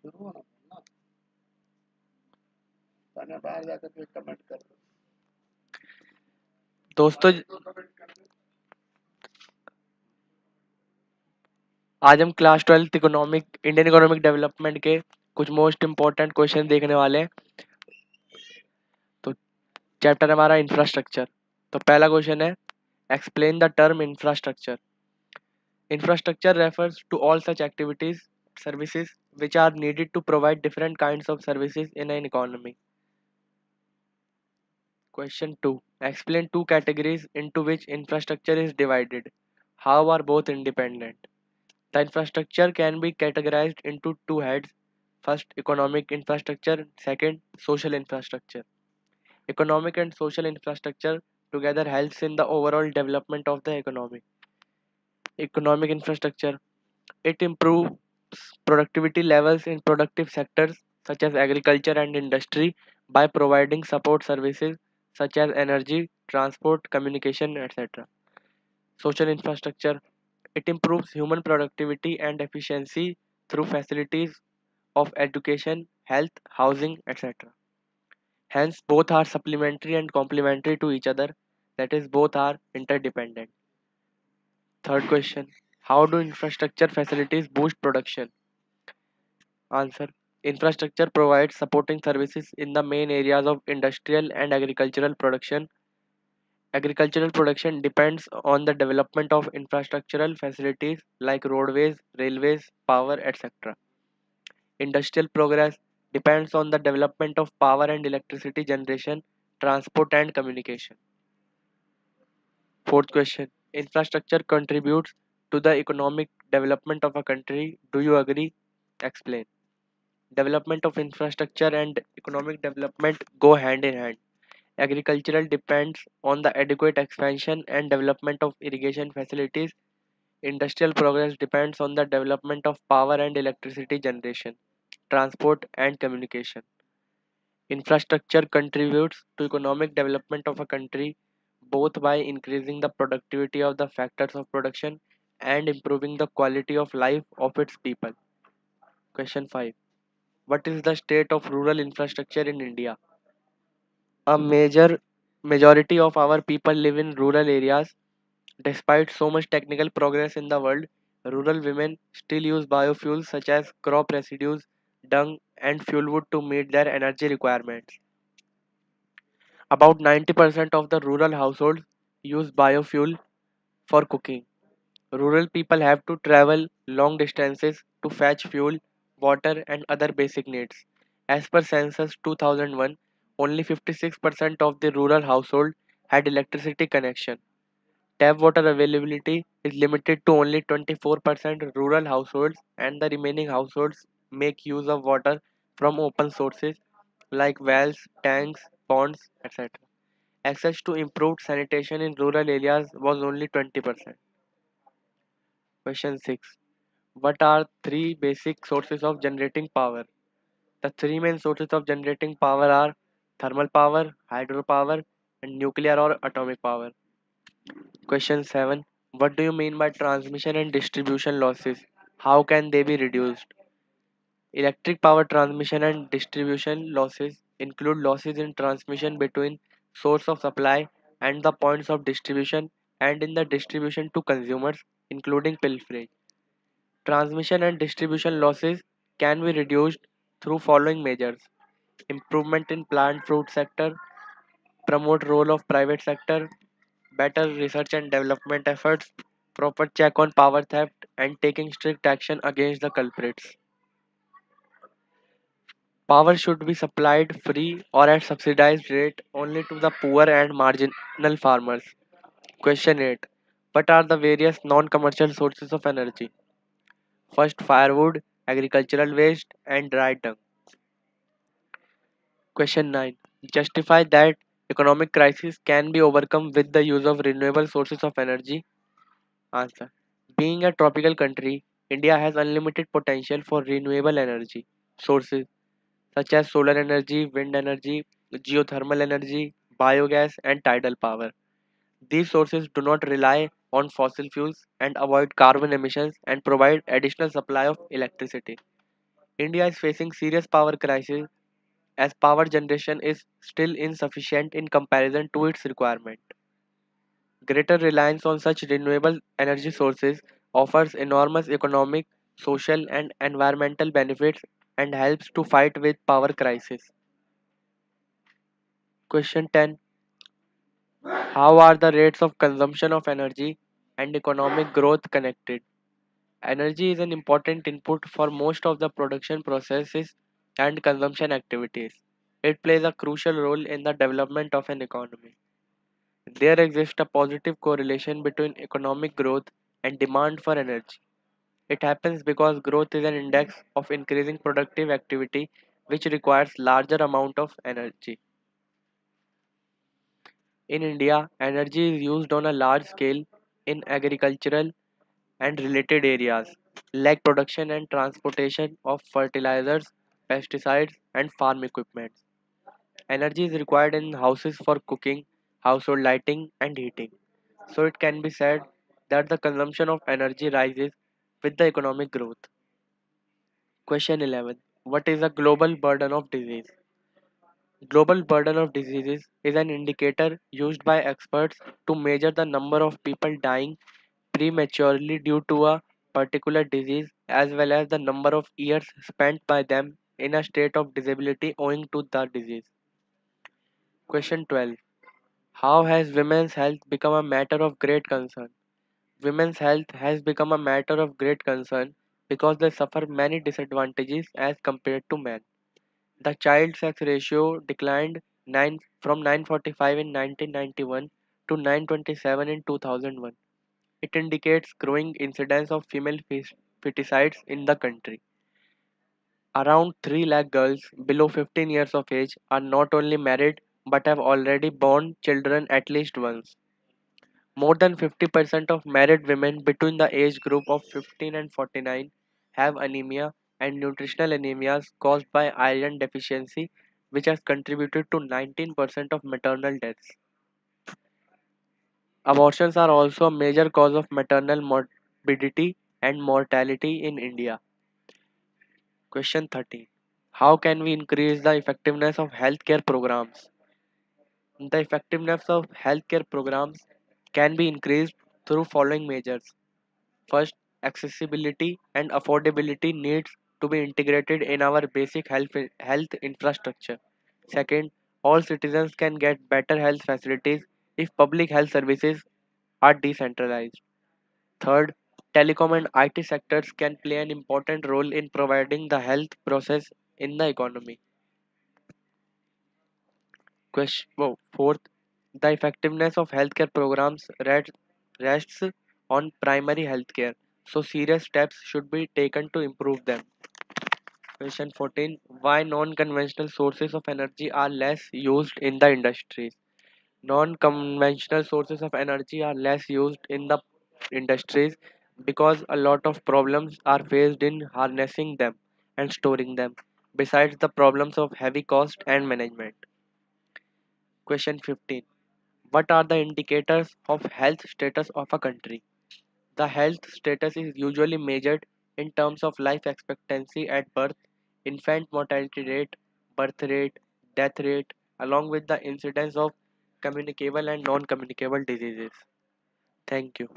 शुरू होना ना, ताने बाहर जाकर फिर कमेंट कर दो। दोस्तों आज हम class 12th Indian economic development के कुछ मोस्ट इम्पोर्टेंट क्वेश्चन देखने वाले हैं। तो चैप्टर हमारा इंफ्रास्ट्रक्चर। तो पहला क्वेश्चन है, explain the term infrastructure. Infrastructure refers to all such activities, services which are needed to provide different kinds of services in an economy. Question 2. Explain two categories into which infrastructure is divided. How are both independent? The infrastructure can be categorized into two heads. First, economic infrastructure. Second, social infrastructure. Economic and social infrastructure together helps in the overall development of the economy. Economic infrastructure. It improves productivity levels in productive sectors such as agriculture and industry by providing support services such as energy, transport, communication, etc. Social infrastructure. It improves human productivity and efficiency through facilities of education, health, housing, etc. Hence, both are supplementary and complementary to each other, that is, both are interdependent. Third question, how do infrastructure facilities boost production? Answer. Infrastructure provides supporting services in the main areas of industrial and agricultural production. Agricultural production depends on the development of infrastructural facilities like roadways, railways, power, etc. Industrial progress depends on the development of power and electricity generation, transport, and communication. Fourth question, infrastructure contributes to the economic development of a country. Do you agree? Explain. Development of infrastructure and economic development go hand in hand. Agricultural depends on the adequate expansion and development of irrigation facilities. Industrial progress depends on the development of power and electricity generation, transport, and communication. Infrastructure contributes to economic development of a country both by increasing the productivity of the factors of production and improving the quality of life of its people. Question 5. What is the state of rural infrastructure in India? A majority of our people live in rural areas. Despite so much technical progress in the world, rural women still use biofuels such as crop residues, dung, and fuel wood to meet their energy requirements. About 90% of the rural households use biofuel for cooking. Rural people have to travel long distances to fetch fuel, water, and other basic needs. As per Census 2001, only 56% of the rural household had electricity connection. Tap water availability is limited to only 24% rural households, and the remaining households make use of water from open sources like wells, tanks, ponds, etc. Access to improved sanitation in rural areas was only 20%. Question 6. What are three basic sources of generating power? The three main sources of generating power are thermal power, hydropower, and nuclear or atomic power. Question 7. What do you mean by transmission and distribution losses? How can they be reduced? Electric power transmission and distribution losses include losses in transmission between source of supply and the points of distribution and in the distribution to consumers, including pilferage. Transmission and distribution losses can be reduced through following measures: improvement in plant fruit sector, promote role of private sector, better research and development efforts, proper check on power theft, and taking strict action against the culprits. Power should be supplied free or at subsidized rate only to the poor and marginal farmers. Question 8. What are the various non-commercial sources of energy? First, firewood, agricultural waste, and dry dung. Question 9. Justify that economic crisis can be overcome with the use of renewable sources of energy. Answer. Being a tropical country, India has unlimited potential for renewable energy sources such as solar energy, wind energy, geothermal energy, biogas, and tidal power. These sources do not rely on fossil fuels and avoid carbon emissions and provide additional supply of electricity. India is facing serious power crisis as power generation is still insufficient in comparison to its requirement. Greater reliance on such renewable energy sources offers enormous economic, social, and environmental benefits and helps to fight with power crisis. Question 10. How are the rates of consumption of energy and economic growth connected? Energy is an important input for most of the production processes and consumption activities. It plays a crucial role in the development of an economy. There exists a positive correlation between economic growth and demand for energy. It happens because growth is an index of increasing productive activity which requires larger amount of energy. In India, energy is used on a large scale in agricultural and related areas like production and transportation of fertilizers, pesticides and farm equipment. Energy is required in houses for cooking, household lighting and heating. So it can be said that the consumption of energy rises with the economic growth. Question 11. What is the global burden of disease? Global burden of diseases is an indicator used by experts to measure the number of people dying prematurely due to a particular disease as well as the number of years spent by them in a state of disability owing to the disease. Question 12. How has women's health become a matter of great concern? Women's health has become a matter of great concern because they suffer many disadvantages as compared to men. The child sex ratio declined 9 from 945 in 1991 to 927 in 2001. It indicates growing incidence of female feticides in the country. Around 3 lakh girls below 15 years of age are not only married but have already born children at least once. More than 50% of married women between the age group of 15 and 49 have anemia and nutritional anemias caused by iron deficiency, which has contributed to 19% of maternal deaths. Abortions are also a major cause of maternal morbidity and mortality in India. Question 13. How can we increase the effectiveness of healthcare programs? The effectiveness of healthcare programs can be increased through following measures. First, accessibility and affordability needs to be integrated in our basic health infrastructure. Second, all citizens can get better health facilities if public health services are decentralized. Third, telecom and IT sectors can play an important role in providing the health process in the economy. Fourth, the effectiveness of healthcare programs rests on primary healthcare, so serious steps should be taken to improve them. Question 14. Why non-conventional sources of energy are less used in the industries? Non-conventional sources of energy are less used in the industries because a lot of problems are faced in harnessing them and storing them, besides the problems of heavy cost and management. Question 15. What are the indicators of health status of a country? The health status is usually measured in terms of life expectancy at birth, infant mortality rate, birth rate, death rate, along with the incidence of communicable and non communicable diseases. Thank you.